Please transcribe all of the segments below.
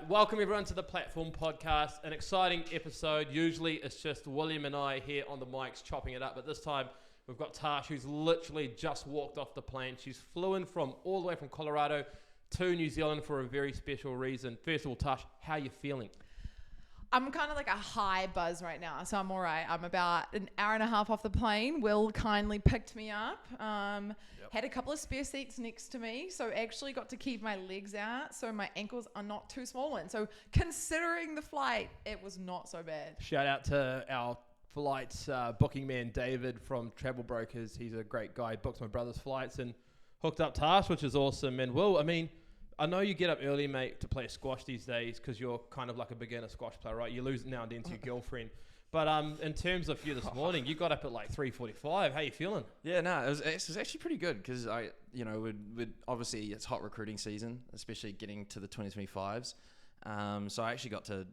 Welcome everyone to the Platform Podcast. An exciting episode. Usually it's just William and I here on the mics chopping it up, but this time we've got Tash, who's literally just walked off the plane. She's flew in from all the way from Colorado to New Zealand for a very special reason. First of all, Tash, how are you feeling? I'm kind of like a high buzz right now, so I'm all right. I'm about an hour and a half off the plane. Will kindly picked me up. Had a couple of spare seats next to me, so actually got to keep my legs out, so my ankles are not too swollen. So considering the flight, it was not so bad. Shout out to our flights booking man, David from Travel Brokers. He's a great guy. He books my brother's flights and hooked up Tash, which is awesome. And Will, I know you get up early, mate, to play squash these days because you're kind of like a beginner squash player, right? You lose now and then to your girlfriend. But in terms of you this morning, you got up at like 3:45. How you feeling? Yeah, no, it was actually pretty good because obviously it's hot recruiting season, especially getting to the 2025s. So I actually got to,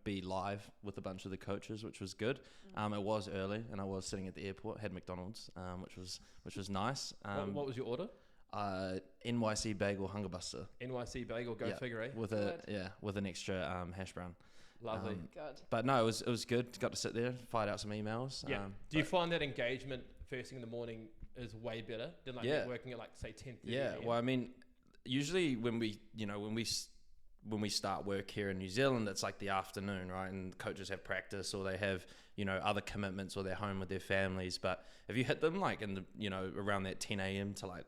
be live with a bunch of the coaches, which was good. It was early and I was sitting at the airport, had McDonald's, which was nice. What was your order? NYC bagel hunger buster. NYC bagel, go figure, eh? With an extra hash brown. Lovely. Good. But no, it was good. Got to sit there, fired out some emails. Yeah. Do you find that engagement first thing in the morning is way better than working at say 10:30? Yeah. Well, usually when we start work here in New Zealand, it's like the afternoon, right? And coaches have practice or they have, other commitments or they're home with their families. But if you hit them like in the, around that 10 a.m. to like,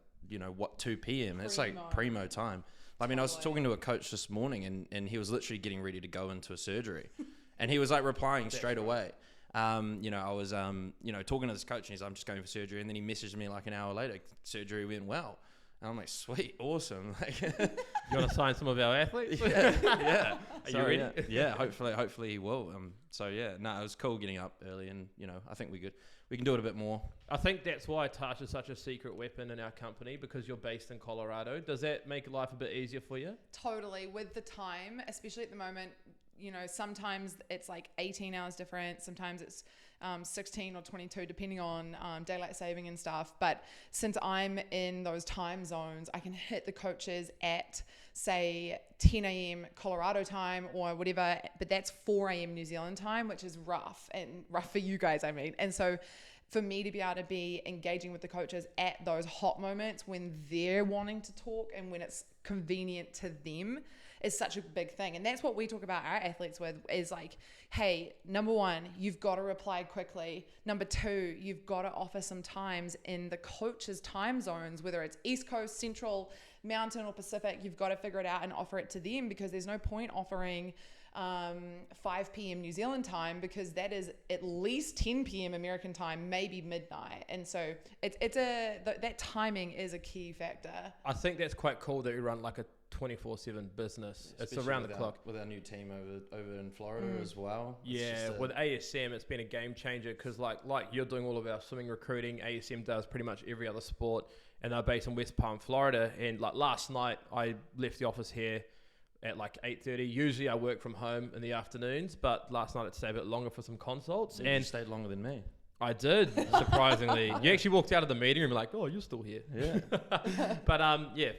2 p.m. It's like primo time. I was talking to a coach this morning and he was literally getting ready to go into a surgery and he was like replying straight away. I was, talking to this coach and he's like, I'm just going for surgery. And then he messaged me like an hour later, surgery went well. And I'm like, sweet, awesome. You want to sign some of our athletes? Yeah. Are you ready? Yeah, hopefully he will. It was cool getting up early and, I think we can do it a bit more. I think that's why Tash is such a secret weapon in our company because you're based in Colorado. Does that make life a bit easier for you? Totally. With the time, especially at the moment, sometimes it's like 18 hours different. Sometimes it's 16 or 22, depending on daylight saving and stuff. But since I'm in those time zones, I can hit the coaches at, say, 10 a.m. Colorado time or whatever. But that's 4 a.m. New Zealand time, which is rough for you guys, And so for me to be able to be engaging with the coaches at those hot moments when they're wanting to talk and when it's convenient to them is such a big thing. And that's what we talk about our athletes with is like, hey, number one, you've got to reply quickly. Number two, you've got to offer some times in the coaches' time zones, whether it's East Coast, Central, Mountain or Pacific, you've got to figure it out and offer it to them because there's no point offering 5 p.m. New Zealand time because that is at least 10 p.m. American time, maybe midnight. And so that timing is a key factor. I think that's quite cool that you run like a 24/7 business. It's around the clock. With our new team over in Florida as well. With ASM, it's been a game changer because like you're doing all of our swimming recruiting, ASM does pretty much every other sport and they're based in West Palm, Florida. And like last night, I left the office here at like 8:30. Usually I work from home in the afternoons, but last night I stayed a bit longer for some consults. And you stayed longer than me. I did, surprisingly. You actually walked out of the meeting room like, oh, you're still here. Yeah. But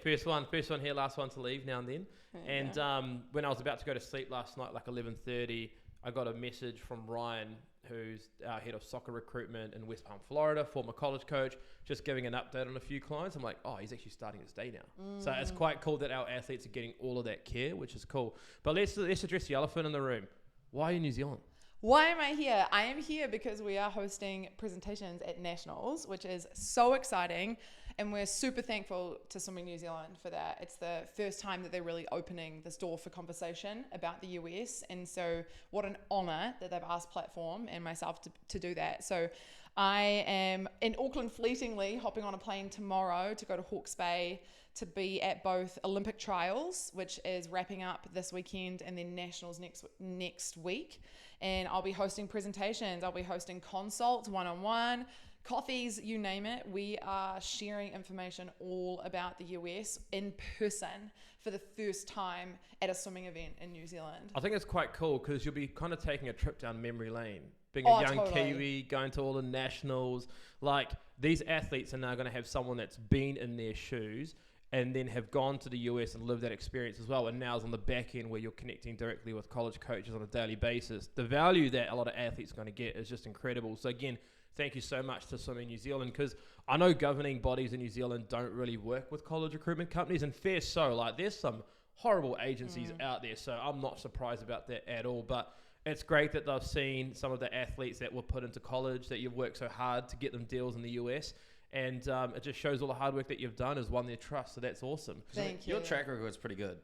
first one here, last one to leave now and then. And when I was about to go to sleep last night, like 11:30, I got a message from Ryan, who's our head of soccer recruitment in West Palm, Florida, former college coach, just giving an update on a few clients. I'm like, oh, he's actually starting his day now. So it's quite cool that our athletes are getting all of that care, which is cool. But let's address the elephant in the room. Why are you in New Zealand? Why am I here? I am here because we are hosting presentations at Nationals, which is so exciting. And we're super thankful to Swimming New Zealand for that. It's the first time that they're really opening this door for conversation about the US. And so what an honor that they've asked Platform and myself to do that. So I am in Auckland fleetingly, hopping on a plane tomorrow to go to Hawke's Bay to be at both Olympic trials, which is wrapping up this weekend, and then Nationals next week. And I'll be hosting presentations. I'll be hosting consults, one-on-one, coffees, you name it. We are sharing information all about the US in person for the first time at a swimming event in New Zealand. I think it's quite cool because you'll be kind of taking a trip down memory lane. Being a young Kiwi, going to all the nationals. Like, these athletes are now going to have someone that's been in their shoes and then have gone to the US and lived that experience as well, and now is on the back end where you're connecting directly with college coaches on a daily basis, the value that a lot of athletes are going to get is just incredible. So again, thank you so much to Swimming New Zealand, because I know governing bodies in New Zealand don't really work with college recruitment companies, and fair so, like there's some horrible agencies out there, so I'm not surprised about that at all. But it's great that they've seen some of the athletes that were put into college, that you've worked so hard to get them deals in the US, and it just shows all the hard work that you've done has won their trust, so that's awesome. Thank you. Your track record is pretty good.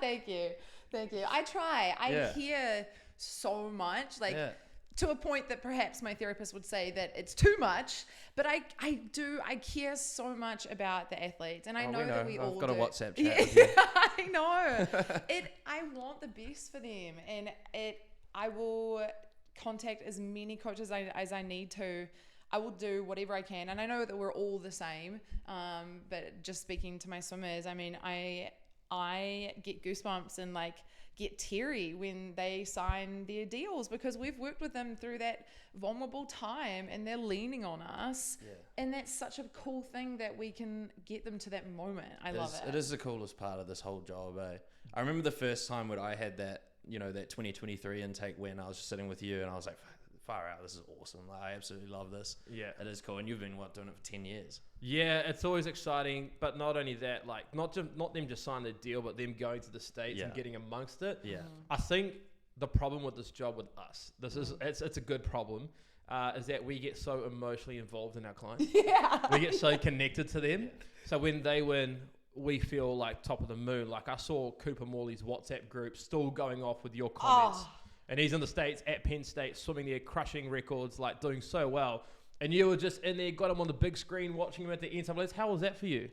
Thank you. I try. I hear so much, like to a point that perhaps my therapist would say that it's too much, but I care so much about the athletes, and I know that we all do. I've got a WhatsApp chat with you. I know. I want the best for them, and I will contact as many coaches as I need to. I will do whatever I can, and I know that we're all the same, but just speaking to my swimmers, I mean, I get goosebumps and like get teary when they sign their deals, because we've worked with them through that vulnerable time and they're leaning on us, and that's such a cool thing that we can get them to that moment. I love it. It is the coolest part of this whole job, eh? I remember the first time when I had that, that 2023 intake, when I was just sitting with you and I was like, far out, this is awesome. Like, I absolutely love this. Yeah, it is cool. And you've been doing it for 10 years. Yeah, it's always exciting, but not only that, like not them just signing the deal, but them going to the States and getting amongst it. Yeah, I think the problem with this job with us, it's a good problem, is that we get so emotionally involved in our clients. We get so connected to them. So when they win, we feel like top of the moon. Like I saw Cooper Morley's WhatsApp group still going off with your comments. And he's in the States at Penn State, swimming there, crushing records, like doing so well. And you were just in there, got him on the big screen, watching him at the NCAAs. How was that for you?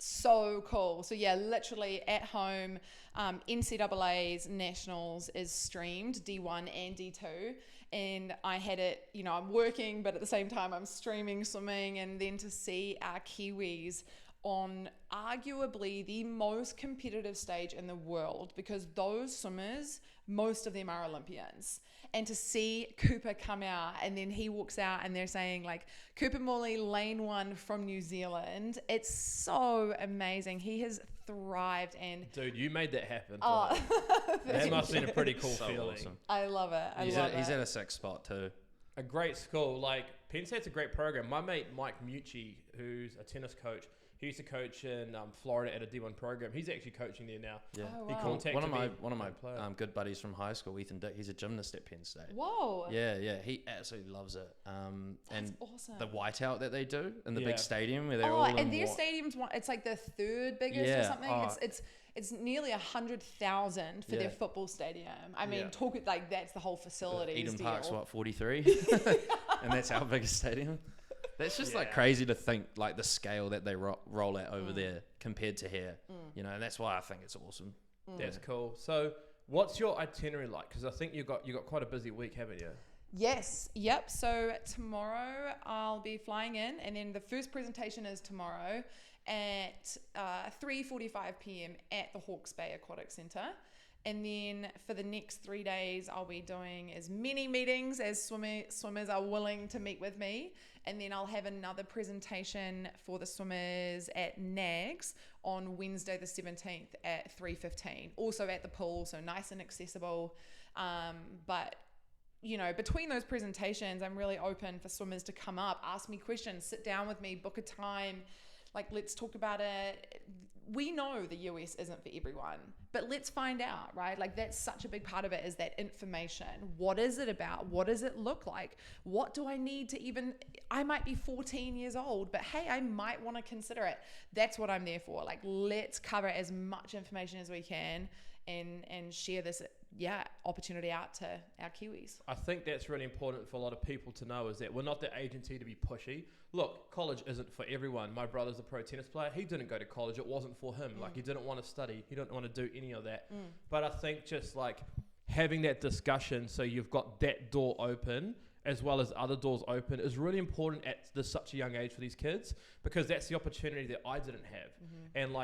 So cool. So yeah, literally at home, NCAA's Nationals is streamed, D1 and D2. And I had it, I'm working, but at the same time I'm streaming swimming, and then to see our Kiwis on arguably the most competitive stage in the world, because those swimmers, most of them are Olympians. And to see Cooper come out, and then he walks out and they're saying like, Cooper Morley, lane 1 from New Zealand. It's so amazing. He has thrived. And dude, you made that happen. That must have been a pretty cool feeling. Awesome. I love it. He's at a 6th spot too. A great school. Like Penn State's a great program. My mate Mike Mucci, who's a tennis coach, he used to coach in Florida at a D1 program. He's actually coaching there now. Yeah, oh, wow. He contacted one of my good buddies from high school, Ethan Dick. He's a gymnast at Penn State. Whoa. Yeah, he absolutely loves it. That's and awesome. the whiteout that they do in the big stadium where they're all and their stadium's it's like the 3rd biggest or something. It's nearly 100,000 for their football stadium. I mean, talk like that's the whole facility. Eden Park's 43, and that's our biggest stadium. That's just like crazy to think, like the scale that they roll at over there compared to here, and that's why I think it's awesome. That's cool. So what's your itinerary like? Because I think you got quite a busy week, haven't you? Yes. Yep. So tomorrow I'll be flying in, and then the first presentation is tomorrow at 3:45 p.m. at the Hawke's Bay Aquatic Centre. And then for the next 3 days, I'll be doing as many meetings as swimmers are willing to meet with me. And then I'll have another presentation for the swimmers at NAGS on Wednesday the 17th at 3:15. Also at the pool, so nice and accessible. But, between those presentations, I'm really open for swimmers to come up, ask me questions, sit down with me, book a time. Like, let's talk about it. We know the US isn't for everyone, but let's find out, right? Like, that's such a big part of it, is that information. What is it about? What does it look like? What do I need to I might be 14 years old, but hey, I might want to consider it. That's what I'm there for. Like, let's cover as much information as we can and share this opportunity out to our Kiwis. I think that's really important for a lot of people to know, is that we're not the agency to be pushy. Look, college isn't for everyone. My brother's a pro tennis player. He didn't go to college. It wasn't for him. Like, he didn't want to study. He didn't want to do any of that. But I think just like having that discussion, so you've got that door open as well as other doors open, is really important at such a young age for these kids, because that's the opportunity that I didn't have. And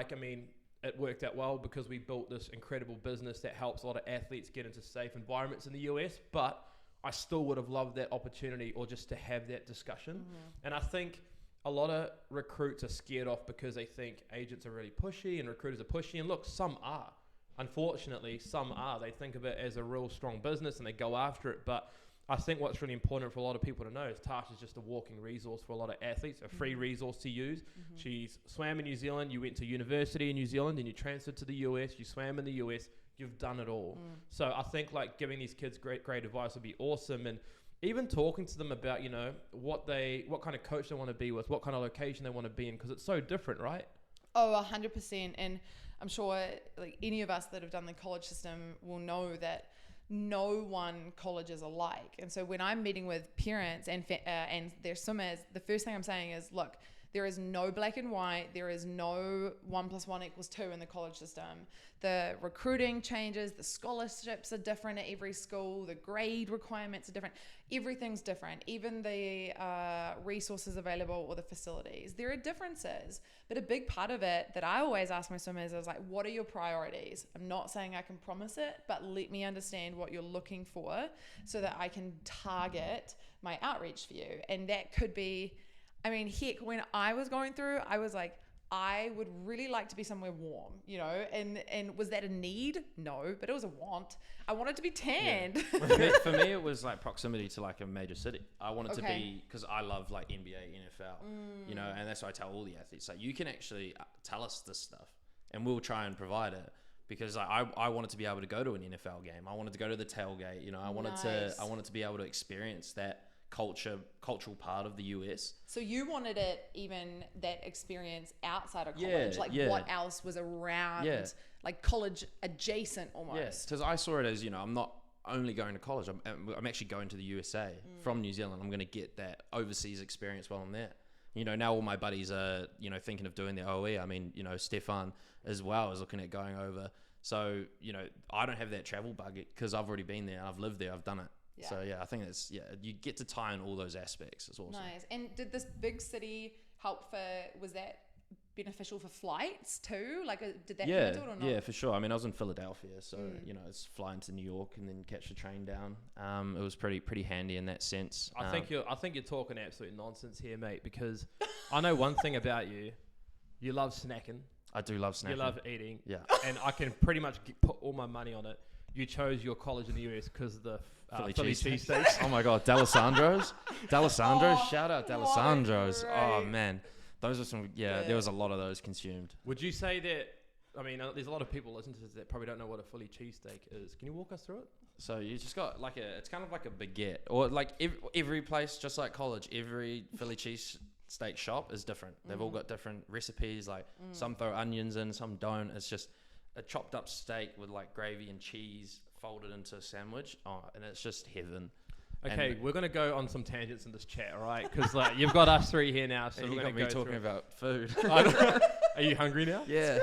it worked out well because we built this incredible business that helps a lot of athletes get into safe environments in the US, but I still would have loved that opportunity, or just to have that discussion. And I think a lot of recruits are scared off because they think agents are really pushy and recruiters are pushy. And look, some are. Unfortunately, some are. They think of it as a real strong business and they go after it. But I think what's really important for a lot of people to know is Tasha's just a walking resource for a lot of athletes, a free resource to use. She's swam in New Zealand, you went to university in New Zealand, and you transferred to the US, you swam in the US, you've done it all. So I think like giving these kids great advice would be awesome. And even talking to them about, you know, what kind of coach they want to be with, what kind of location they want to be in, because it's so different, right? Oh, 100%. And I'm sure like any of us that have done the college system will know that no one college is alike. And so when I'm meeting with parents and their swimmers, the first thing I'm saying is, look, there is no black and white. There is no 1 + 1 = 2 in the college system. The recruiting changes. The scholarships are different at every school. The grade requirements are different. Everything's different. Even the resources available or the facilities. There are differences. But a big part of it that I always ask my swimmers is like, what are your priorities? I'm not saying I can promise it, but let me understand what you're looking for so that I can target my outreach for you. And that could be, I mean, heck, when I was going through, I was like, I would really like to be somewhere warm, you know, and was that a need? No, but it was a want. I wanted to be tanned. Yeah. For me, it was like proximity to like a major city. I wanted to be, because I love like NBA, NFL, you know, and that's what I tell all the athletes. Like, you can actually tell us this stuff and we'll try and provide it. Because I wanted to be able to go to an NFL game. I wanted to go to the tailgate, you know, I wanted to be able to experience that cultural part of the US. So you wanted it, even that experience outside of college, what else was around, like college adjacent almost. Yes, because I saw it as, you know, I'm not only going to college, I'm actually going to the USA from New Zealand. I'm going to get that overseas experience while I'm there. You know, now all my buddies are, you know, thinking of doing the OE. I mean, you know, Stefan as well is looking at going over. So, you know, I don't have that travel bug because I've already been there. I've lived there. I've done it. Yeah. So, yeah, I think it's, you get to tie in all those aspects. It's awesome. Nice. And did this big city help was that beneficial for flights too? Like, did that come into it or not? Yeah, for sure. I mean, I was in Philadelphia, so, you know, it's flying to New York and then catch the train down. It was pretty handy in that sense. I think you're talking absolute nonsense here, mate, because I know one thing about you. You love snacking. I do love snacking. You love eating. Yeah. And I can pretty much put all my money on it. You chose your college in the US because of the Philly cheesesteaks. Oh my God, D'Alessandro's. Shout out D'Alessandro's. Oh man, those are some. Yeah, there was a lot of those consumed. Would you say that? I mean, there's a lot of people listening to this that probably don't know what a Philly cheesesteak is. Can you walk us through it? So you just got like it's kind of like a baguette, or like every place, just like college, every Philly cheesesteak shop is different. They've all got different recipes. Like some throw onions in, some don't. It's just a chopped up steak with like gravy and cheese folded into a sandwich. Oh, and it's just heaven. Okay, we're gonna go on some tangents in this chat, all right? Because like you've got us three here now, so we're gonna go talking about food. Are you hungry now? Yeah.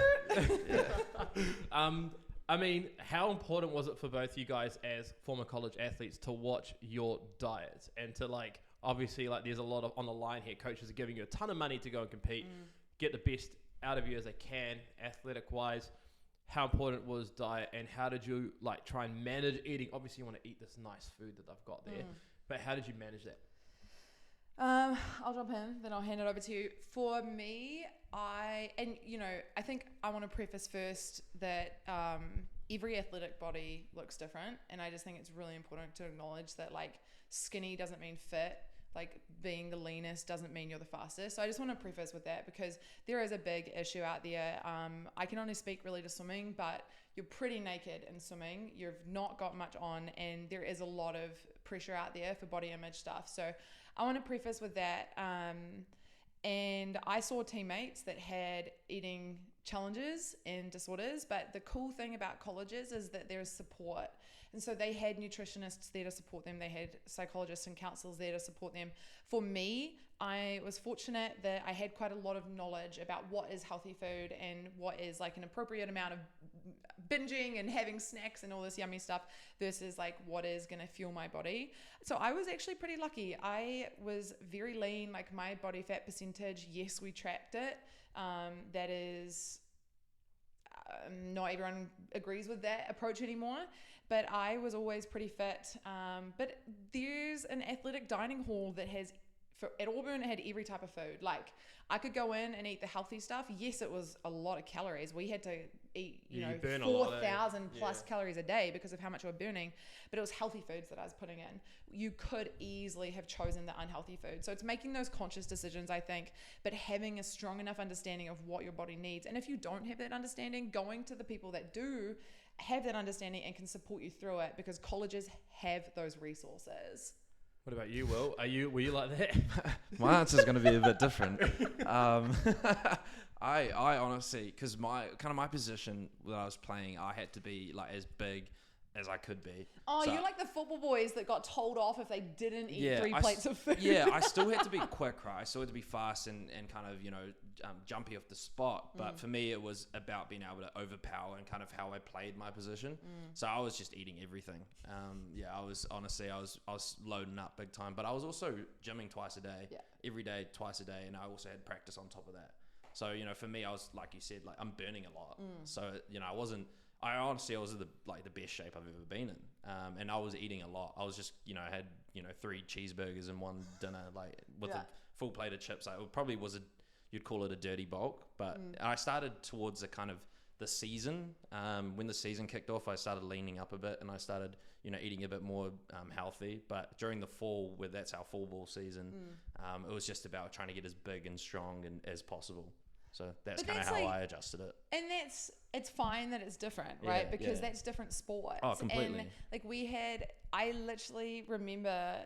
I mean, how important was it for both you guys as former college athletes to watch your diet and to like, obviously, like there's a lot of on the line here. Coaches are giving you a ton of money to go and compete, get the best out of you as they can, athletic wise. How important was diet, and how did you like try and manage eating? Obviously, you want to eat this nice food that they've got there, but how did you manage that? I'll jump in, then I'll hand it over to you. For me, I think I want to preface first that every athletic body looks different, and I just think it's really important to acknowledge that like skinny doesn't mean fit. Like being the leanest doesn't mean you're the fastest. So I just want to preface with that because there is a big issue out there. I can only speak really to swimming, but you're pretty naked in swimming. You've not got much on, and there is a lot of pressure out there for body image stuff. So I want to preface with that. And I saw teammates that had eating challenges and disorders, but the cool thing about colleges is that there's support. And so they had nutritionists there to support them. They had psychologists and counselors there to support them. For me, I was fortunate that I had quite a lot of knowledge about what is healthy food and what is like an appropriate amount of binging and having snacks and all this yummy stuff versus like what is going to fuel my body. So I was actually pretty lucky. I was very lean, like my body fat percentage, yes, we tracked it. That is, not everyone agrees with that approach anymore, but I was always pretty fit. But there's an athletic dining hall that has at Auburn, it had every type of food. Like, I could go in and eat the healthy stuff. Yes, it was a lot of calories. We had to eat, you know, burn a lot, 4,000 plus Yeah. calories a day because of how much we were burning. But it was healthy foods that I was putting in. You could easily have chosen the unhealthy food. So it's making those conscious decisions, I think, but having a strong enough understanding of what your body needs. And if you don't have that understanding, going to the people that do have that understanding and can support you through it, because colleges have those resources. What about you, Will? Were you like that? My answer is going to be a bit different. I honestly, because my position that I was playing, I had to be like as big as I could be. Oh, So- you're like the football boys that got told off if they didn't eat Yeah, three I plates of food. Yeah, I still had to be quick, right? I still had to be fast and kind of, you know, jumpy off the spot. But for me, it was about being able to overpower and kind of how I played my position. So I was just eating everything. I was loading up big time. But I was also gymming twice a day, every day, twice a day. And I also had practice on top of that. So, you know, for me, I was, like you said, like I'm burning a lot. So, you know, I was the best shape I've ever been in. And I was eating a lot. I was just, you know, I had, you know, 3 cheeseburgers in one dinner, like with a full plate of chips. Like, it probably you'd call it a dirty bulk. But I started towards the season. When the season kicked off, I started leaning up a bit and I started, you know, eating a bit more healthy. But during the fall, where that's our fall ball season, it was just about trying to get as big and strong as possible. So that's kind of how I adjusted it. And it's fine that it's different, right? Because that's different sports. Oh, completely. And like I literally remember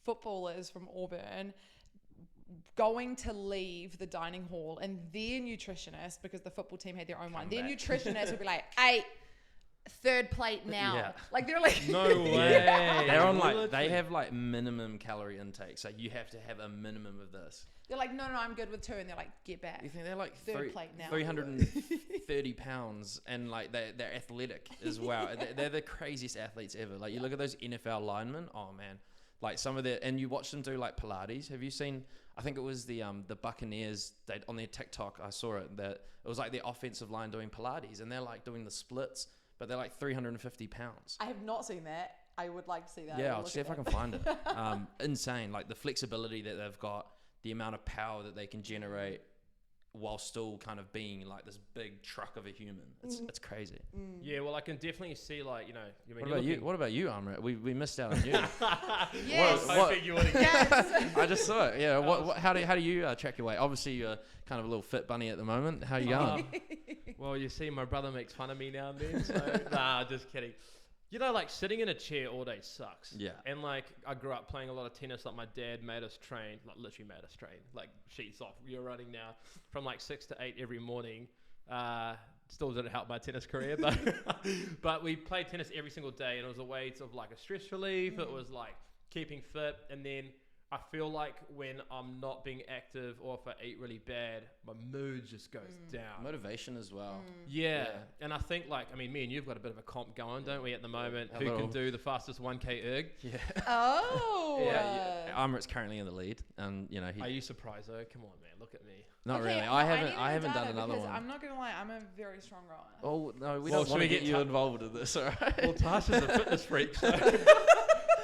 footballers from Auburn going to leave the dining hall and their nutritionist, because the football team had their own one, their nutritionist would be like, hey, third plate now. Yeah. Like they're like, No way. They're on they have like minimum calorie intake. So you have to have a minimum of this. they're like, no, I'm good with 2. And they're like, get back. You think they're like Third plate now. 330 pounds and like they're athletic as well. They're the craziest athletes ever. Like you look at those NFL linemen. Oh man. Like some of and you watch them do like Pilates. Have you seen, I think it was the Buccaneers, on their TikTok, I saw it, that it was like their offensive line doing Pilates and they're like doing the splits, but they're like 350 pounds. I have not seen that. I would like to see that. Yeah, I'll see if I can find it. Insane. Like the flexibility that they've got, the amount of power that they can generate while still kind of being like this big truck of a human. It's crazy. Yeah, well, I can definitely see, like, you know, What about you, Amrit? We missed out on you. Yes. I think you would have. Yes. I just saw it. Yeah. How do you track your weight? Obviously, you're kind of a little fit bunny at the moment. How are you going? Well, you see, my brother makes fun of me now and then. So nah, just kidding. You know, like sitting in a chair all day sucks. Yeah. And like I grew up playing a lot of tennis. Like my dad made us train, like literally made us train, like sheets off. You're running now from like 6 to 8 every morning. Still didn't help my tennis career, but we played tennis every single day, and it was a way of like a stress relief. It was like keeping fit, and then I feel like when I'm not being active or if I eat really bad, my mood just goes down. Motivation as well. Yeah. And I think like, I mean, me and you've got a bit of a comp going, don't we, at the moment? A Who little. can do the fastest 1K erg? Yeah. Oh. Amrit's currently in the lead, and you know Are you surprised though? Come on, man, look at me. not Okay, really. well, I need haven't the done data another because one. I'm not gonna lie, I'm a very strong rower. Oh no, we Well, don't should want to we get get you involved in this, all right? Well, Tasha's a fitness freak, so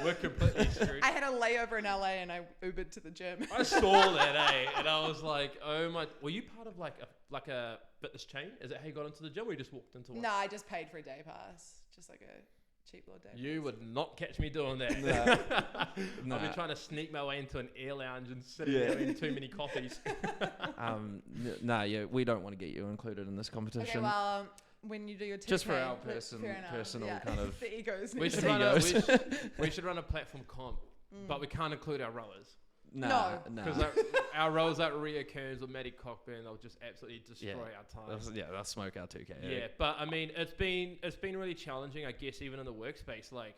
we're completely screwed. I had a layover in LA and I Ubered to the gym. I saw that, and I was like, oh my, were you part of like a fitness chain? Is that how you got into the gym, or you just walked into one? No, I just paid for a day pass, just like a cheap little day You pass. would not catch me doing that. Nah. I've been trying to sneak my way into an air lounge and sitting there having too many coffees. We don't want to get you included in this competition. Okay, well, when you do your 2K, Just for our fair enough, personal yeah. kind of. the egos. We should, we should run a platform comp, but we can't include our rowers. Nah. Because our rowers at Rio Kearns or Maddie Cockburn, they'll just absolutely destroy our time. They'll smoke our 2K. Yeah, but I mean, it's been really challenging, I guess, even in the workspace, like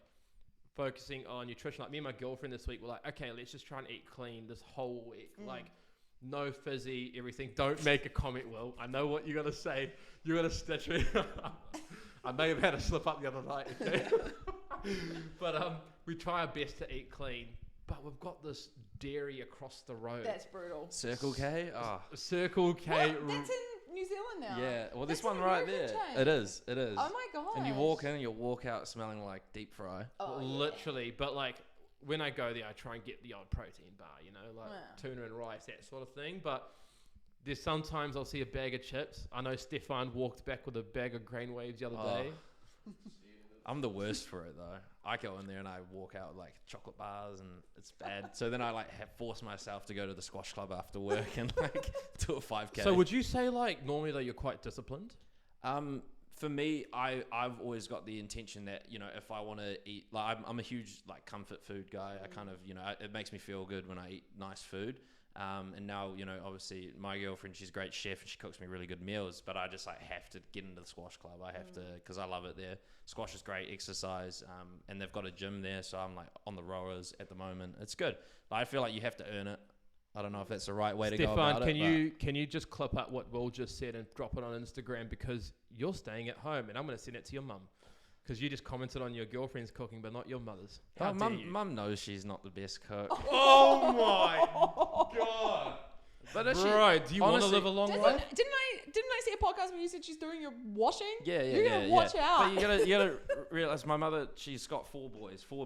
focusing on nutrition. Like me and my girlfriend this week were like, okay, let's just try and eat clean this whole week. Like, no fizzy, everything. Don't make a comment, Will. I know what you're gonna say. You're gonna stitch me. I may have had a slip up the other night, okay? But we try our best to eat clean. But we've got this dairy across the road. That's brutal. Circle K. Oh. Circle K. What? That's in New Zealand now. Yeah. Well, this That's one an right American there. chain. It is. Oh my god. And you walk in and you'll walk out smelling like deep fry. Oh, yeah. Literally, but like when I go there, I try and get the odd protein bar, you know, like tuna and rice, that sort of thing. But there's sometimes I'll see a bag of chips. I know Stefan walked back with a bag of grain waves the other day. I'm the worst for it though. I go in there and I walk out with like chocolate bars and it's bad. So then I like force myself to go to the squash club after work and like do a 5K. So would you say like normally though you're quite disciplined? For me, I've always got the intention that, you know, if I want to eat, like I'm a huge like comfort food guy. I kind of, you know, it makes me feel good when I eat nice food. And now, you know, obviously my girlfriend, she's a great chef and she cooks me really good meals, but I just like have to get into the squash club. I have to, because I love it there. Squash is great exercise, and they've got a gym there, so I'm like on the rowers at the moment. It's good. Like, I feel like you have to earn it. I don't know if that's the right way to go about it. Can you just clip up what Will just said and drop it on Instagram, because you're staying at home and I'm going to send it to your mum. Because you just commented on your girlfriend's cooking, but not your mother's. How dare you? Mum knows she's not the best cook. Oh my God. But bro, do you want to live a long life? Didn't I see a podcast where you said she's doing your washing? Yeah. You gotta watch out. But you gotta realize my mother, she's got 4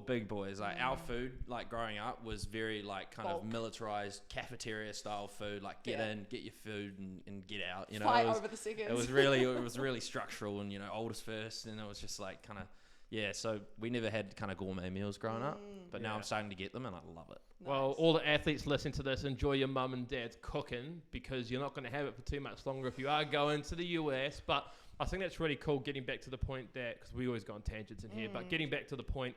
big boys. Like our food, like growing up, was very like kind of militarized cafeteria style food. Like get in, get your food, and get out. You know, fight over the seconds. It was really structural, and you know, oldest first, and it was just like kind of. Yeah, so we never had kind of gourmet meals growing up, but now I'm starting to get them and I love it. Nice. Well, all the athletes listening to this, enjoy your mum and dad's cooking, because you're not going to have it for too much longer if you are going to the US. But I think that's really cool, getting back to the point that, because we always go on tangents in here, but getting back to the point,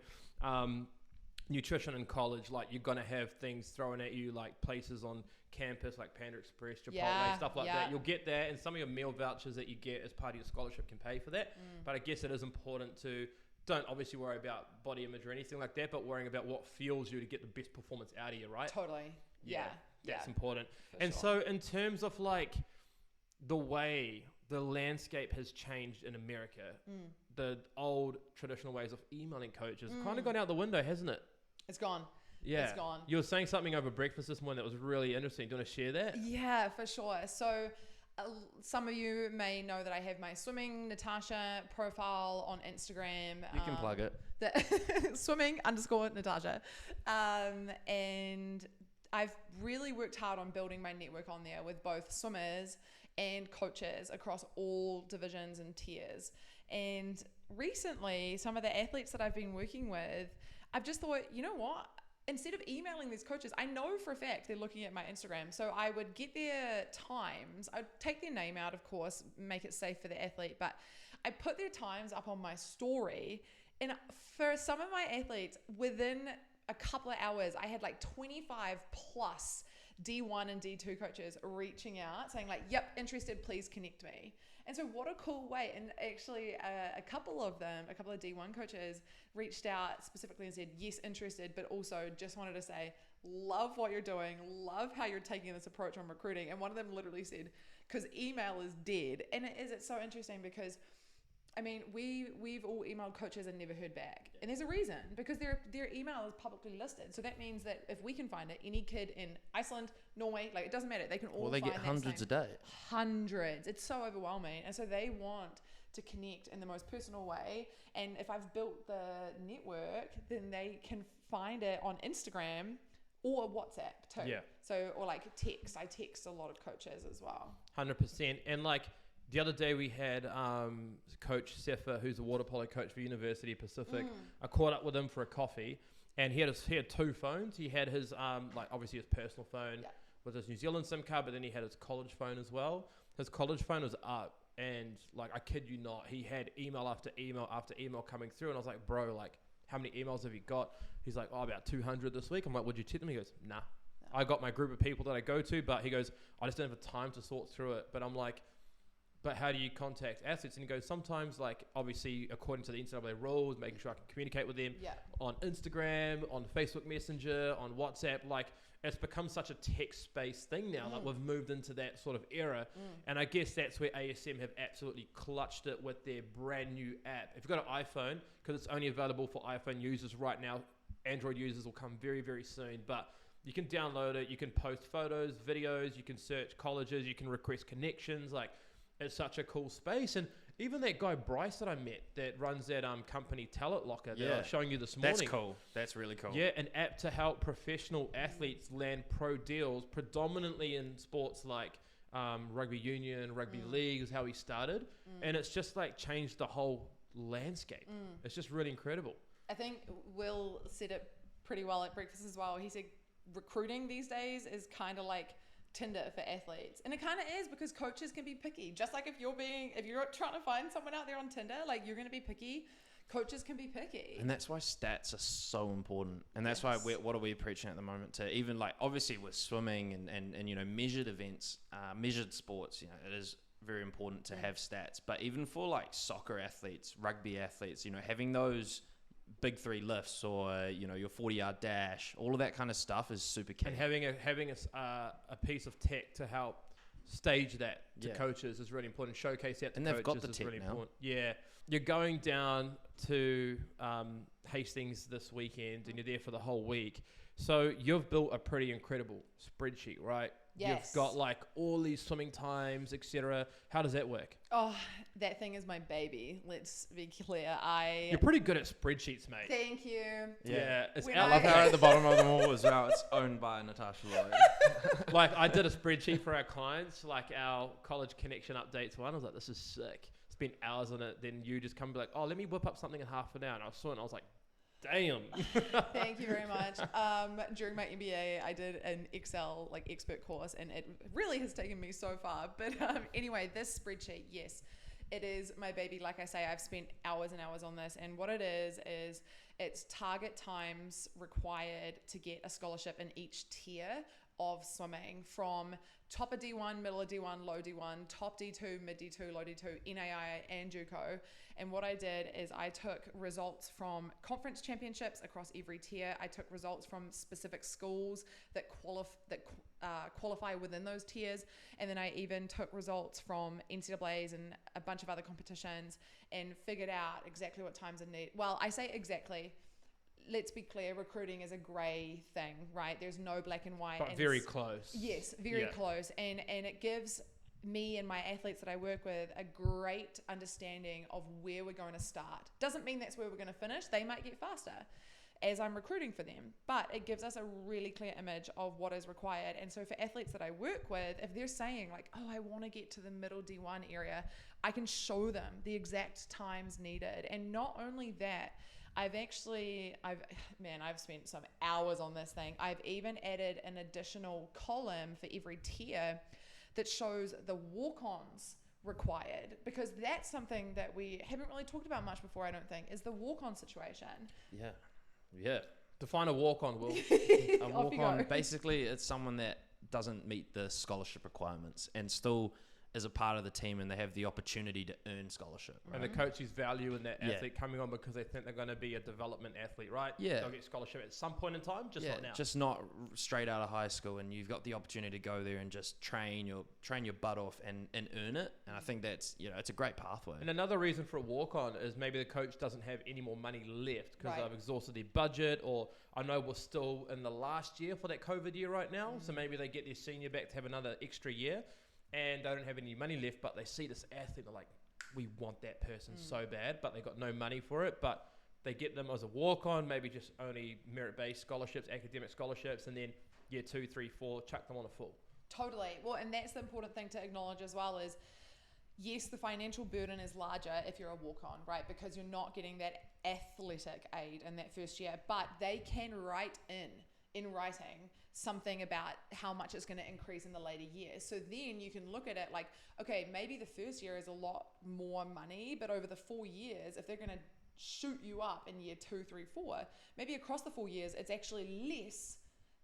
nutrition in college, like you're going to have things thrown at you, like places on campus like Panda Express, Chipotle, stuff like that. You'll get that, and some of your meal vouchers that you get as part of your scholarship can pay for that. But I guess it is important to... Don't obviously worry about body image or anything like that, but worrying about what fuels you to get the best performance out of you, right? Totally. Yeah. That's important. And so in terms of like the way the landscape has changed in America, the old traditional ways of emailing coaches kind of gone out the window, hasn't it? It's gone. Yeah. It's gone. You were saying something over breakfast this morning that was really interesting. Do you want to share that? Yeah, for sure. So some of you may know that I have my swimming Natasha profile on Instagram. You can plug it. swimming_Natasha. And I've really worked hard on building my network on there with both swimmers and coaches across all divisions and tiers. And recently, some of the athletes that I've been working with, I've just thought, you know what? Instead of emailing these coaches, I know for a fact they're looking at my Instagram. So I would get their times. I'd take their name out, of course, make it safe for the athlete. But I put their times up on my story. And for some of my athletes, within a couple of hours, I had like 25 plus D1 and D2 coaches reaching out saying like, yep, interested, please connect me. And so what a cool way. And actually a couple of D1 coaches reached out specifically and said, yes, interested, but also just wanted to say, love what you're doing, love how you're taking this approach on recruiting. And one of them literally said, because email is dead. And it's so interesting because, I mean, we've all emailed coaches and never heard back. And there's a reason, because their email is publicly listed. So that means that if we can find it, any kid in Iceland, Norway, like it doesn't matter. They can all they find get that hundreds a day. Hundreds. It's so overwhelming. And so they want to connect in the most personal way. And if I've built the network, then they can find it on Instagram or WhatsApp too. Yeah. So, or like text. I text a lot of coaches as well. 100%. And like the other day we had Coach Sefa, who's a water polo coach for University of Pacific. I caught up with him for a coffee, and he had 2 phones. He had his like obviously his personal phone with his New Zealand SIM card, but then he had his college phone as well. His college phone was up, and like I kid you not, he had email after email after email coming through, and I was like, bro, like how many emails have you got? He's like, about 200 this week. I'm like, would you tip them? He goes, nah. I got my group of people that I go to, but he goes, I just don't have the time to sort through it. But I'm like, but how do you contact athletes? And he goes, sometimes, like, obviously, according to the NCAA rules, making sure I can communicate with them on Instagram, on Facebook Messenger, on WhatsApp. Like, it's become such a text-based thing now. Like, we've moved into that sort of era. And I guess that's where ASM have absolutely clutched it with their brand new app. If you've got an iPhone, because it's only available for iPhone users right now, Android users will come very, very soon. But you can download it. You can post photos, videos. You can search colleges. You can request connections. Like, it's such a cool space, and Even that guy Bryce that I met that runs that company Talent Locker that I was showing you this morning. That's cool. That's really cool. Yeah, an app to help professional athletes land pro deals, predominantly in sports like rugby union, rugby league is how he started. And it's just like changed the whole landscape. It's just really incredible. I think Will said it pretty well at breakfast as well. He said recruiting these days is kind of like Tinder for athletes, and it kind of is, because coaches can be picky. Just like if you're trying to find someone out there on Tinder, like you're going to be picky. Coaches can be picky, and that's why stats are so important. And that's why what are we preaching at the moment to even like obviously with swimming and you know measured events, measured sports. You know, it is very important to have stats. But even for like soccer athletes, rugby athletes, you know, having those big 3 lifts or you know your 40-yard dash, all of that kind of stuff is super key. And having a piece of tech to help stage that to coaches is really important. Showcase that to and coaches they've got the is tech really now. important. Yeah, you're going down to Hastings this weekend and you're there for the whole week. So you've built a pretty incredible spreadsheet, right? Yes. You've got like all these swimming times, etc. How does that work? Oh, that thing is my baby. Let's be clear. You're pretty good at spreadsheets, mate. Thank you. Yeah. It's I love how at the bottom of them all as well, it's owned by Natasha Lloyd. Like I did a spreadsheet for our clients, like our college connection updates one. I was like, this is sick. Spent hours on it. Then you just come be like, oh, let me whip up something in half an hour. And I saw it and I was like, damn. Thank you very much. During my MBA, I did an Excel like expert course, and it really has taken me so far. But anyway, this spreadsheet, yes, it is my baby. Like I say, I've spent hours and hours on this, and what it is it's target times required to get a scholarship in each tier of swimming, from top of D1, middle of D1, low D1, top D2, mid D2, low D2, NAI and JUCO. And what I did is I took results from conference championships across every tier. I took results from specific schools that qualify within those tiers. And then I even took results from NCAAs and a bunch of other competitions and figured out exactly what times I need. Well, I say exactly. Let's be clear, recruiting is a grey thing, right? There's no black and white. But very close. Yes, very close. And it gives me and my athletes that I work with a great understanding of where we're going to start. Doesn't mean that's where we're going to finish. They might get faster as I'm recruiting for them, but it gives us a really clear image of what is required. And so for athletes that I work with, if they're saying like, oh, I want to get to the middle D1 area, I can show them the exact times needed. And not only that, I've spent some hours on this thing. I've even added an additional column for every tier that shows the walk-ons required, because that's something that we haven't really talked about much before, I don't think, is the walk-on situation. Yeah. Define a walk-on, Will. A walk-on, basically, it's someone that doesn't meet the scholarship requirements and still is a part of the team, and they have the opportunity to earn scholarship. Right? And the coaches value in that athlete coming on because they think they're going to be a development athlete, right? Yeah. They'll get scholarship at some point in time, just not now. Just not straight out of high school, and you've got the opportunity to go there and just train your butt off and earn it. And I think that's, it's a great pathway. And another reason for a walk-on is maybe the coach doesn't have any more money left because they've exhausted their budget, or I know we're still in the last year for that COVID year right now, so maybe they get their senior back to have another extra year. And they don't have any money left, but they see this athlete, they're like, we want that person so bad, but they got no money for it. But they get them as a walk-on, maybe just only merit-based scholarships, academic scholarships, and then year 2, 3, 4, chuck them on a full. Totally. Well, and that's the important thing to acknowledge as well is, yes, the financial burden is larger if you're a walk-on, right? Because you're not getting that athletic aid in that first year, but they can write in writing something about how much it's going to increase in the later years. So then you can look at it like, okay, maybe the first year is a lot more money, but over the 4 years, if they're going to shoot you up in year 2, 3, 4, maybe across the 4 years, it's actually less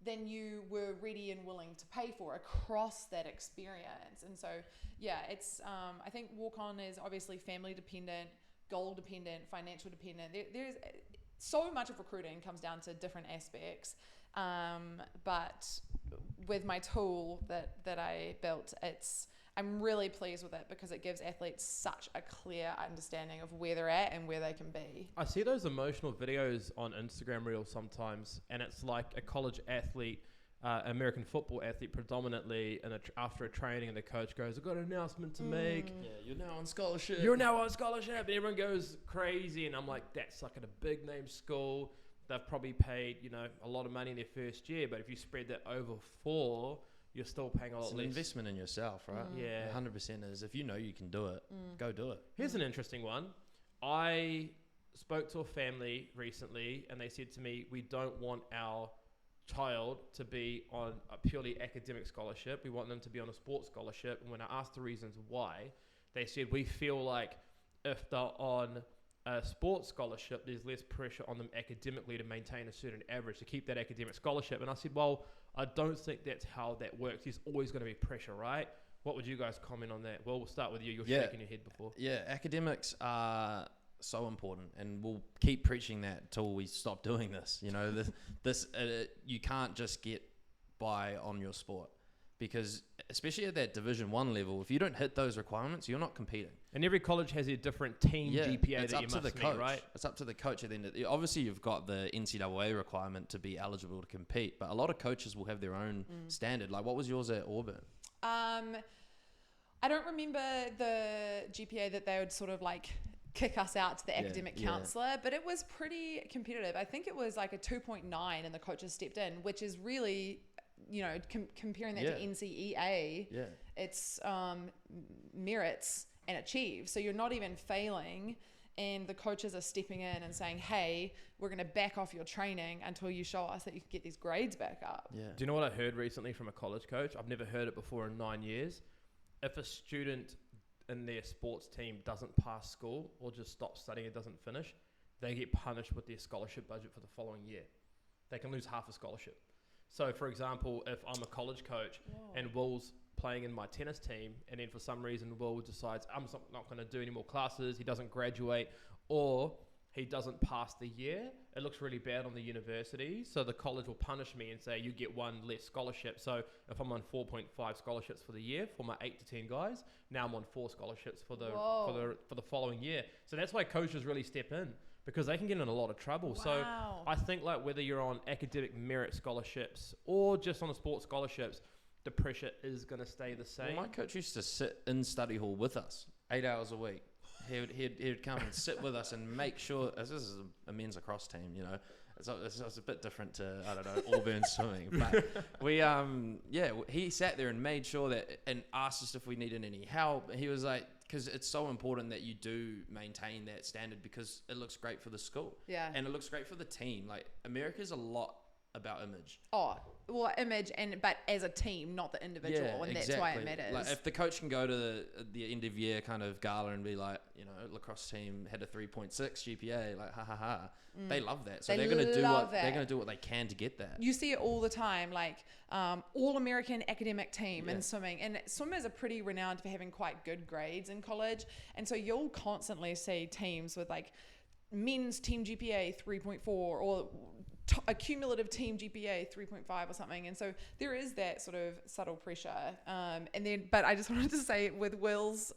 than you were ready and willing to pay for across that experience. And so, it's, I think walk-on is obviously family dependent, goal dependent, financial dependent. There's so much of recruiting comes down to different aspects. But with my tool that I built, I'm really pleased with it because it gives athletes such a clear understanding of where they're at and where they can be. I see those emotional videos on Instagram Reels sometimes, and it's like a college athlete American football athlete predominantly, and after a training, and the coach goes, "I've got an announcement to make. Yeah, you're now on scholarship. You're now on scholarship," and everyone goes crazy. And I'm like, that's like at a big name school. They've probably paid, a lot of money in their first year, but if you spread that over 4, you're still paying a lot It's an less. investment in yourself, right? Yeah. 100% is. If you know you can do it, go do it. Here's an interesting one. I spoke to a family recently, and they said to me, we don't want our child to be on a purely academic scholarship. We want them to be on a sports scholarship. And when I asked the reasons why, they said, we feel like if they're on a sports scholarship, there's less pressure on them academically to maintain a certain average, to keep that academic scholarship. And I said, well, I don't think that's how that works. There's always going to be pressure, right? What would you guys comment on that? Well, we'll start with you. You're shaking your head before. Yeah, academics are so important, and we'll keep preaching that till we stop doing this. You can't just get by on your sport, because especially at that Division 1 level, if you don't hit those requirements, you're not competing. And every college has a different team GPA it's that up you to must the meet, coach. right? It's up to the coach at the end. Obviously, you've got the NCAA requirement to be eligible to compete, but a lot of coaches will have their own standard. Like, what was yours at Auburn? I don't remember the GPA that they would sort of like kick us out to the academic counselor, but it was pretty competitive. I think it was like a 2.9 and the coaches stepped in, which is really, comparing that to NCEA, it's merits and achieve. So you're not even failing, and the coaches are stepping in and saying, hey, we're going to back off your training until you show us that you can get these grades back up. Do you know what I heard recently from a college coach? I've never heard it before in 9 years. If a student in their sports team doesn't pass school or just stops studying and doesn't finish, they get punished with their scholarship budget for the following year. They can lose half a scholarship. So, for example, if I'm a college coach and Will's playing in my tennis team, and then for some reason Will decides I'm not going to do any more classes, he doesn't graduate, or he doesn't pass the year, it looks really bad on the university. So the college will punish me and say, you get one less scholarship. So if I'm on 4.5 scholarships for the year for my 8 to 10 guys, now I'm on 4 scholarships for the following year. So that's why coaches really step in, because they can get in a lot of trouble. Wow. So I think like whether you're on academic merit scholarships or just on the sports scholarships, the pressure is going to stay the same. Well, my coach used to sit in study hall with us 8 hours a week. He'd come and sit with us and make sure, this is a men's lacrosse team, it's a bit different to, I don't know, Auburn swimming, but he sat there and made sure that, and asked us if we needed any help. He was like, because it's so important that you do maintain that standard, because it looks great for the school. Yeah. And it looks great for the team. Like, America's a lot about image. Oh, well, image, but as a team, not the individual, and that's why it matters. Like, if the coach can go to the end of year kind of gala and be like, lacrosse team had a 3.6 GPA, like ha ha ha, they love that. So they're going to do what they can to get that. You see it all the time, like all American academic team in swimming, and swimmers are pretty renowned for having quite good grades in college, and so you'll constantly see teams with like men's team GPA 3.4 or a cumulative team GPA 3.5 or something, and so there is that sort of subtle pressure. But I just wanted to say, with Will's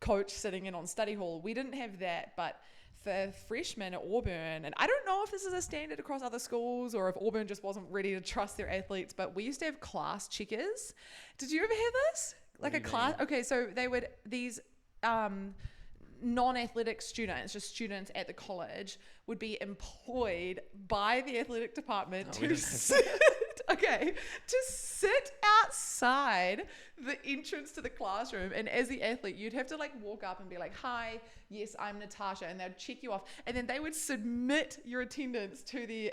coach sitting in on study hall, we didn't have that, but for freshmen at Auburn, and I don't know if this is a standard across other schools or if Auburn just wasn't ready to trust their athletes, but we used to have class checkers. Did you ever have this? Like a class? Okay, so they would, these non-athletic students, just students at the college, would be employed by the athletic department to sit outside the entrance to the classroom, and as the athlete you'd have to like walk up and be like, hi, yes, I'm Natasha, and they'd check you off, and then they would submit your attendance to the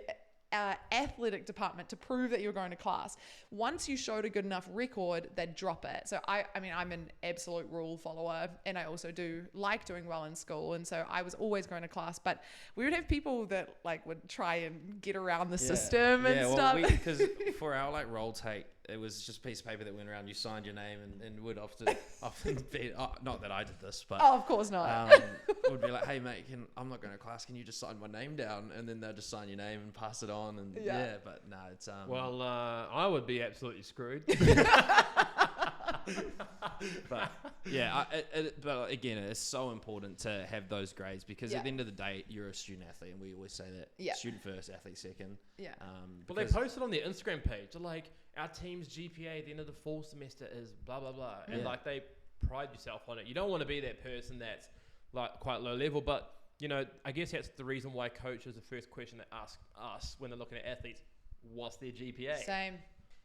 athletic department to prove that you're going to class. Once you showed a good enough record, they'd drop it. So I mean, I'm an absolute rule follower, and I also do like doing well in school, and so I was always going to class, but we would have people that like would try and get around the system and stuff. Because for our like roll take, it was just a piece of paper that went around, you signed your name, and would often be, not that I did this, but of course not. Would be like, hey mate, I'm not going to class, can you just sign my name down? And then they'll just sign your name and pass it on, and but no, it's I would be absolutely screwed. But yeah, but again, it's so important to have those grades because at the end of the day, you're a student athlete, and we always say that. Yeah. Student first, athlete second. Yeah. Well, they posted on their Instagram page, they're like, our team's GPA at the end of the fall semester is blah, blah, blah. And like they pride yourself on it. You don't want to be that person that's like quite low level, but you know, I guess that's the reason why coaches, the first question they ask us when they're looking at athletes, what's their GPA? Same.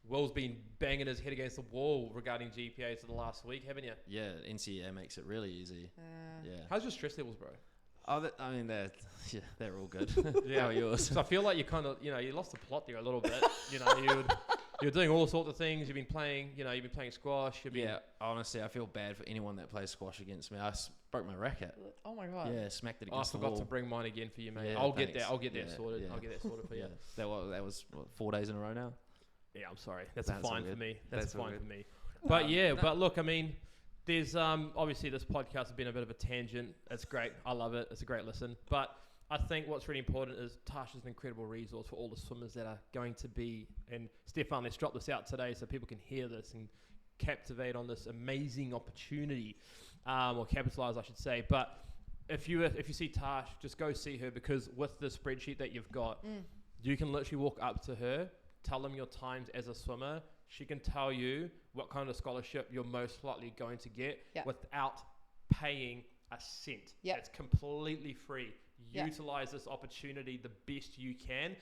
Will's been banging his head against the wall regarding GPAs for the last week, haven't you? Yeah, NCAA makes it really easy. Yeah. How's your stress levels, bro? Oh, I mean, they're all good. How are yours? So I feel like you kind of, you know, you lost the plot there a little bit. You know, you're doing all sorts of things. You've been playing, squash. Yeah, honestly, I feel bad for anyone that plays squash against me. I broke my racket. Oh my god. Yeah, smacked it I against the wall. forgot to bring mine again for you, mate. Yeah, I'll thanks. get that sorted. Yeah. I'll get that sorted for you. That was what, 4 days in a row now. Yeah, I'm sorry. That's That's fine all for good. me. That's all fine good. for me. But yeah, but look, I mean, there's obviously this podcast has been a bit of a tangent. It's great. I love it. It's a great listen. But I think what's really important is Tasha's an incredible resource for all the swimmers that are going to be. And Stefan, let's drop this out today so people can hear this and captivate on this amazing opportunity, or capitalize, I should say. But if you see Tash, just go see her, because with the spreadsheet that you've got, you can literally walk up to her, tell them your times as a swimmer. She can tell you what kind of scholarship you're most likely going to get without paying a cent. It's completely free. Utilize this opportunity the best you can.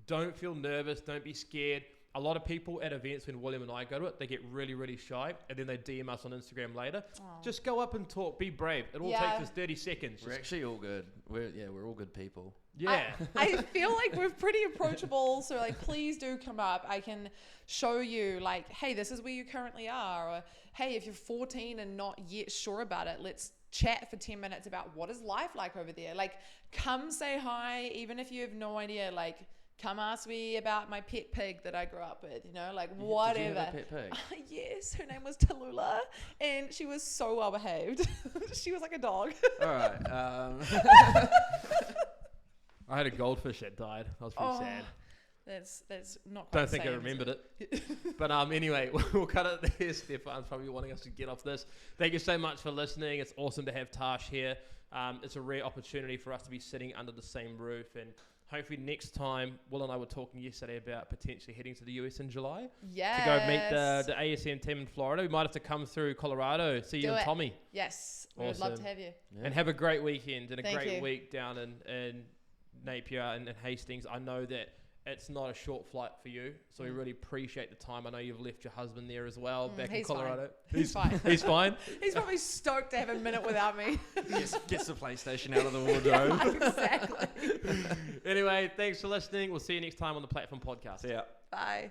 Don't feel nervous. Don't be scared. A lot of people at events, when William and I go to it, they get really, really shy, and then they DM us on Instagram later. Aww. Just go up and talk. Be brave. It all takes us 30 seconds. We're actually all good. We're all good people. Yeah. I feel like we're pretty approachable, so like please do come up. I can show you like, hey, this is where you currently are, or hey, if you're 14 and not yet sure about it, let's chat for 10 minutes about what is life like over there. Like, come say hi, even if you have no idea. Like, come ask me about my pet pig that I grew up with, like whatever. Did you have a pet pig? Yes, her name was Tallulah, and she was so well behaved. She was like a dog. All right. I had a goldfish that died. I was pretty sad. That's not quite Don't think I same, remembered it. But anyway, we'll cut it there. Stefan's probably wanting us to get off this. Thank you so much for listening. It's awesome to have Tash here. It's a rare opportunity for us to be sitting under the same roof, and hopefully next time, Will and I were talking yesterday about potentially heading to the US in July. Yes. To go meet the ASM team in Florida. We might have to come through Colorado, see you and Tommy. Yes, we would love to have you. Yeah. And have a great weekend and a Thank great you. week down in Napier and Hastings. I know that it's not a short flight for you, so we really appreciate the time. I know you've left your husband there as well, back in Colorado. He's fine. He's fine. He's probably stoked to have a minute without me. Gets the PlayStation out of the wardrobe. Yeah, exactly. Anyway, thanks for listening. We'll see you next time on the Platform Podcast. See ya. Bye.